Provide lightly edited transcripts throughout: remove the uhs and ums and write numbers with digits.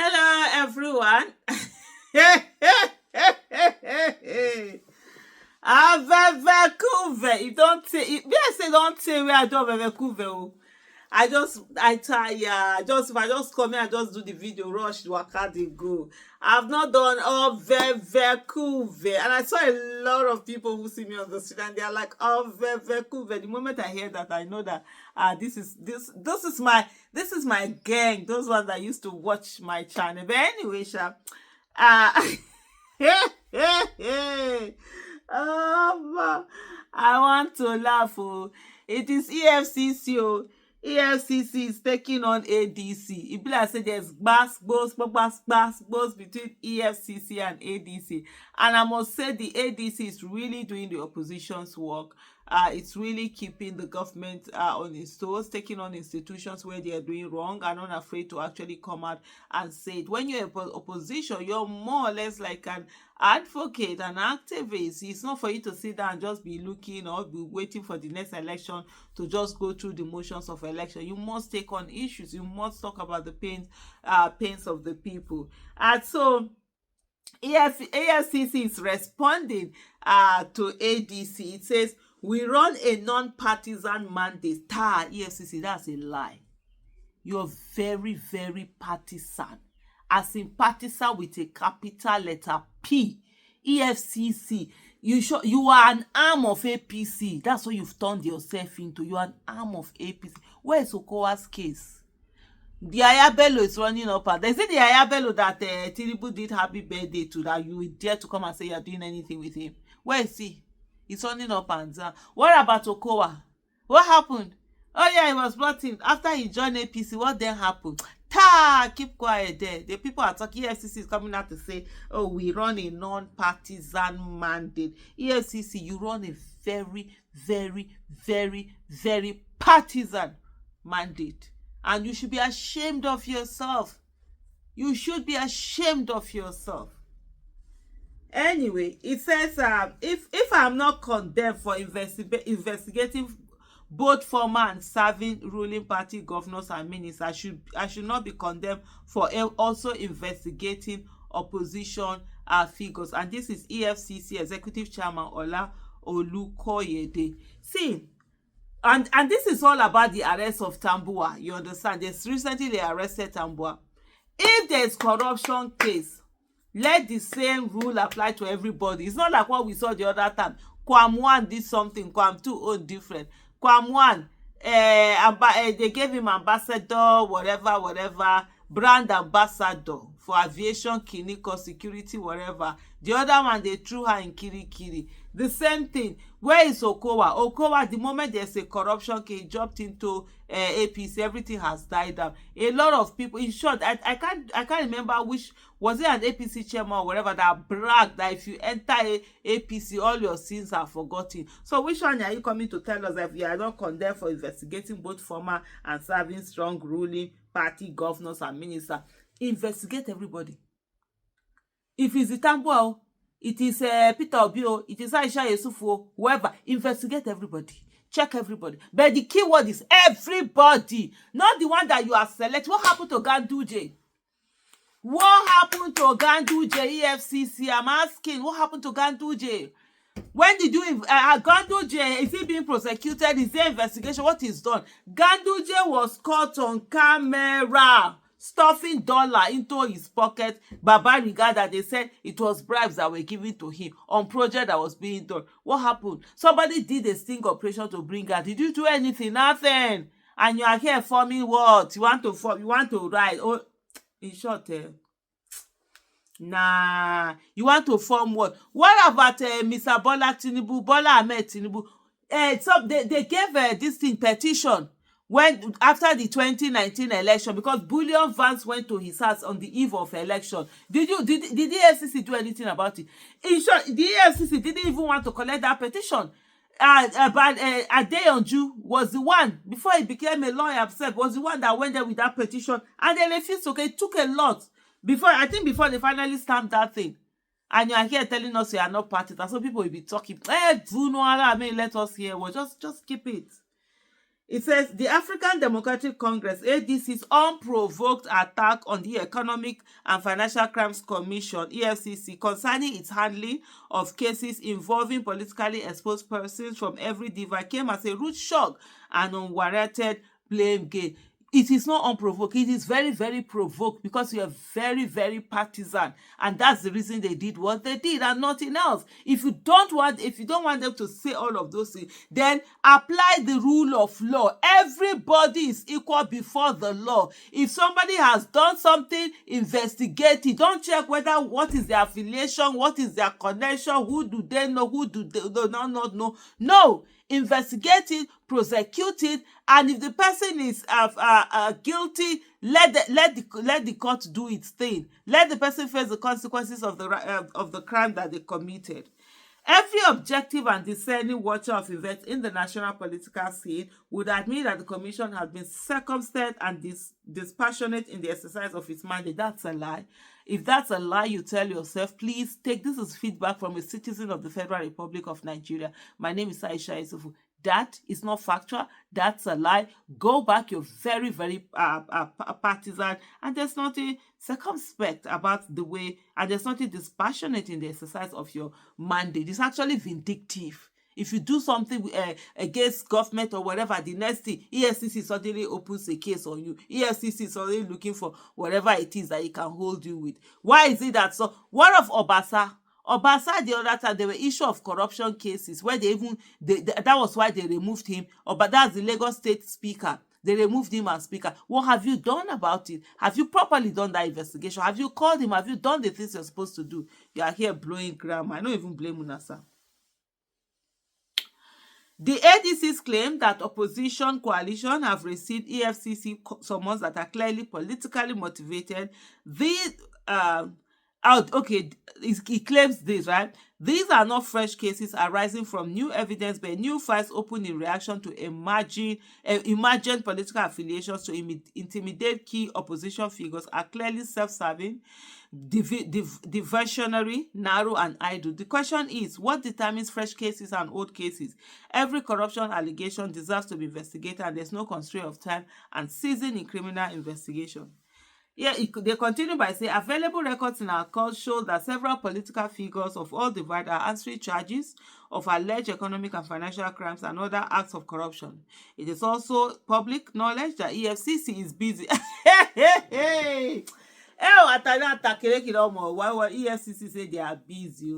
Hello, everyone. Avevekuve. You don't say. Yes, say don't say where I do avevekuve. I tire. If I just come here, I just do the video, rush, waka, dey go. I've not done all vevekuve, and I saw a lot of people who see me on the street, and they are like, oh vevekuve. The moment I hear that, I know that this is my gang. Those ones that used to watch my channel. But anyway, uh, I want to laugh. Oh. It is EFCC. Oh. EFCC is taking on ADC. It be like say there's Gbos between EFCC and ADC. And I must say the ADC is really doing the opposition's work. It's really keeping the government on its toes, taking on institutions where they are doing wrong and not afraid to actually come out and say it. When you're opposition, you're more or less like an advocate, an activist. It's not for you to sit down and just be looking or be waiting for the next election to just go through the motions of election. You must take on issues. You must talk about the pains of the people. And so AFCC is responding to ADC. It says, we run a non-partisan mandate. EFCC, that's a lie. You're very, very partisan. As in partisan with a capital letter P. EFCC, you are an arm of APC. That's what you've turned yourself into. You are an arm of APC. Where is Okowa's case? The Ayabello is running up. They say the Ayabello that Tinubu did happy birthday to, that you would dare to come and say you're doing anything with him. Where is he? He's running up and down. What about Okowa? What happened? Oh yeah, he was brought in. After he joined APC, what then happened? Keep quiet there. The people are talking. EFCC is coming out to say, oh, we run a non-partisan mandate. EFCC, you run a very, very, very, very partisan mandate. And you should be ashamed of yourself. You should be ashamed of yourself. Anyway, it says, if I'm not condemned for investigating both former and serving ruling party governors and ministers, I should not be condemned for also investigating opposition figures. And this is EFCC Executive Chairman Ola Olukoyede. See, and this is all about the arrest of Tambuwal. You understand? Recently they arrested Tambuwal. If there's corruption case, let the same rule apply to everybody. It's not like what we saw the other time. Kwam 1 did something, Kwam 2 oh different. Kwam 1, they gave him ambassador, whatever, brand ambassador for aviation, clinical security, whatever. The other one, they threw her in Kirikiri. The same thing. Where is Okowa? Okowa, the moment there's a corruption case, dropped into APC, everything has died down. A lot of people, in short, I can't remember which, was it an APC chairman or whatever, that bragged that if you enter APC, all your sins are forgotten. So which one are you coming to tell us that you are not condemned for investigating both former and serving strong ruling party governors and ministers? Investigate everybody. If it's the Tambuwal, it is Peter Obi, it is Aisha Yesufu, whoever, investigate everybody. Check everybody. But the key word is everybody, not the one that you are selecting. What happened to Ganduje? What happened to Ganduje, EFCC? I'm asking, what happened to Ganduje? When did you, Ganduje, is he being prosecuted? Is there investigation? What is done? Ganduje was caught on camera stuffing dollar into his pocket. Baba regard that they said it was bribes that were given to him on project that was being done. What happened? Somebody did a sting operation to bring her. Did you do anything? Nothing. And you are here forming what? You want to write? Oh, in short, nah. You want to form what? What about Mr. Bola Ahmed Tinubu? So they gave this thing petition when after the 2019 election, because Bullion Vance went to his house on the eve of election. Did the EFCC do anything about it? In short, the EFCC didn't even want to collect that petition. But Adeyanju was the one, before he became a lawyer himself, was the one that went there with that petition, and they refused to. It took a lot before they finally stamped that thing. And you are here telling us you are not partisan. So people will be talking, let us hear. Well, just keep it. It says the African Democratic Congress ADC's unprovoked attack on the Economic and Financial Crimes Commission EFCC concerning its handling of cases involving politically exposed persons from every diva came as a rude shock and unwarranted blame game. It is not unprovoked, it is very, very provoked, because you are very, very partisan, and that's the reason they did what they did and nothing else. If you don't want them to say all of those things, then apply the rule of law. Everybody is equal before the law. If somebody has done something, investigate it. Don't check what is their affiliation, what is their connection, who do they know, who do they not know. No, investigate it, prosecute it, and if the person is guilty, let the court do its thing. Let the person face the consequences of the crime that they committed. Every objective and discerning watcher of events in the national political scene would admit that the commission has been circumspect and dispassionate in the exercise of its mandate. That's a lie. If that's a lie, you tell yourself, please take this as feedback from a citizen of the Federal Republic of Nigeria. My name is Aisha Isufu. That is not factual. That's a lie. Go back. You're very, very partisan, and there's nothing circumspect about the way, and there's nothing dispassionate in the exercise of your mandate. It's actually vindictive. If you do something against government or whatever, the next thing, EFCC suddenly opens a case on you. EFCC is suddenly looking for whatever it is that it can hold you with. Why is it that so? What of Obasa? Obasa, the other time, there were issue of corruption cases where that was why they removed him. But that's the Lagos State Speaker. They removed him as Speaker. What have you done about it? Have you properly done that investigation? Have you called him? Have you done the things you're supposed to do? You are here blowing grammar. I don't even blame Unasa. The ADC's claim that opposition coalition have received EFCC summons that are clearly politically motivated. He claims this, right? These are not fresh cases arising from new evidence, but new files opened in reaction to emergent political affiliations to intimidate key opposition figures are clearly self-serving, diversionary, narrow, and idle. The question is, what determines fresh cases and old cases? Every corruption allegation deserves to be investigated, and there's no constraint of time and season in criminal investigation. Yeah, they continue by saying, available records in our court show that several political figures of all divide are answering charges of alleged economic and financial crimes and other acts of corruption. It is also public knowledge that EFCC is busy. Why EFCC say they are busy?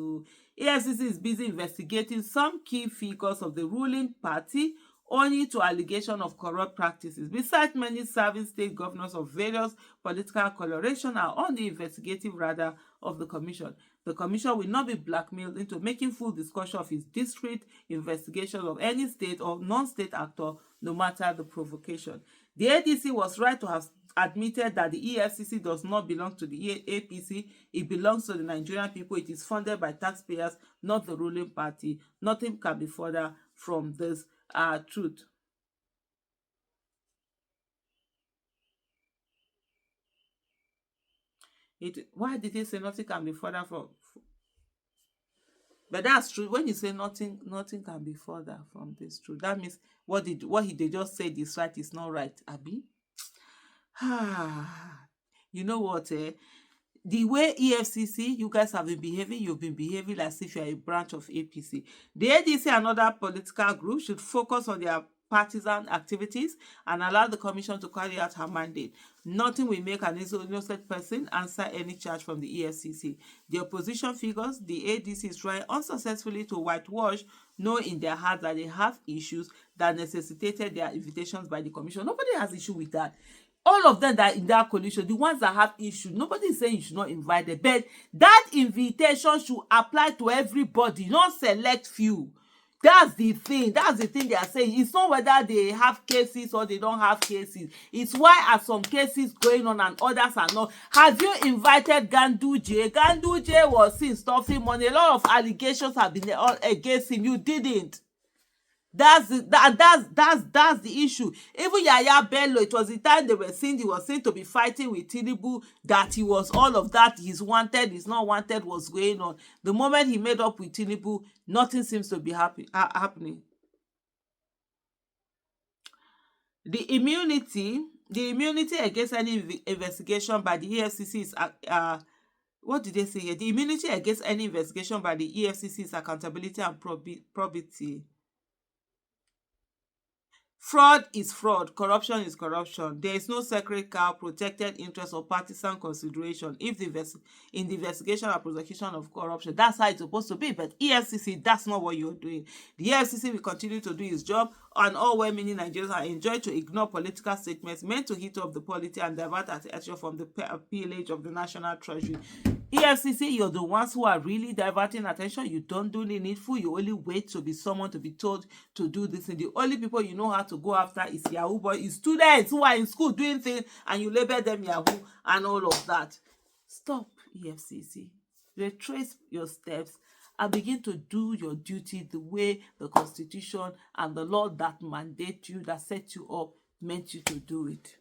EFCC is busy investigating some key figures of the ruling party owing to allegation of corrupt practices. Besides, many serving state governors of various political coloration are on the investigative radar of the commission. The commission will not be blackmailed into making full disclosure of its discreet investigation of any state or non-state actor, no matter the provocation. The ADC was right to have admitted that the EFCC does not belong to the APC. It belongs to the Nigerian people. It is funded by taxpayers, not the ruling party. Nothing can be further from this truth. Why did he say nothing can be further from? But that's true. When you say nothing can be further from this truth, that means what they just said is right is not right, Abi. You know what? The way EFCC, you guys have been behaving, you've been behaving as if you're a branch of APC. The ADC and other political groups should focus on their partisan activities and allow the commission to carry out her mandate. Nothing will make an innocent person answer any charge from the EFCC. The opposition figures, the ADC is trying unsuccessfully to whitewash, know in their heart that they have issues that necessitated their invitations by the commission. Nobody has issue with that. All of them that are in that coalition, the ones that have issues, nobody is saying you should not invite them. But that invitation should apply to everybody, not select few. That's the thing. That's the thing they are saying. It's not whether they have cases or they don't have cases. It's why are some cases going on and others are not. Have you invited Ganduje? Ganduje was seen stuffing money. A lot of allegations have been against him. You didn't. That's the issue. Even Yaya Bello, it was the time they were saying he was seen to be fighting with Tinubu, that he was all of that. He's wanted, he's not wanted was going on. The moment he made up with Tinubu, nothing seems to be happening. The immunity against any investigation by the EFCC is what did they say here? The immunity against any investigation by the EFCC is accountability and probity. Fraud is fraud, corruption is corruption. There is no sacred cow, protected interest, or partisan consideration if in the investigation or prosecution of corruption. That's how it's supposed to be. But EFCC, that's not what you're doing. The EFCC will continue to do its job, and all well-meaning Nigerians are enjoyed to ignore political statements meant to heat up the polity and divert attention from the pillage of the national treasury. EFCC, you're the ones who are really diverting attention. You don't do the needful. You only wait to be someone to be told to do this. And the only people you know how to go after is Yahoo boy, is students who are in school doing things, and you label them Yahoo and all of that. Stop, EFCC. Retrace your steps and begin to do your duty the way the Constitution and the law that mandate you, that set you up, meant you to do it.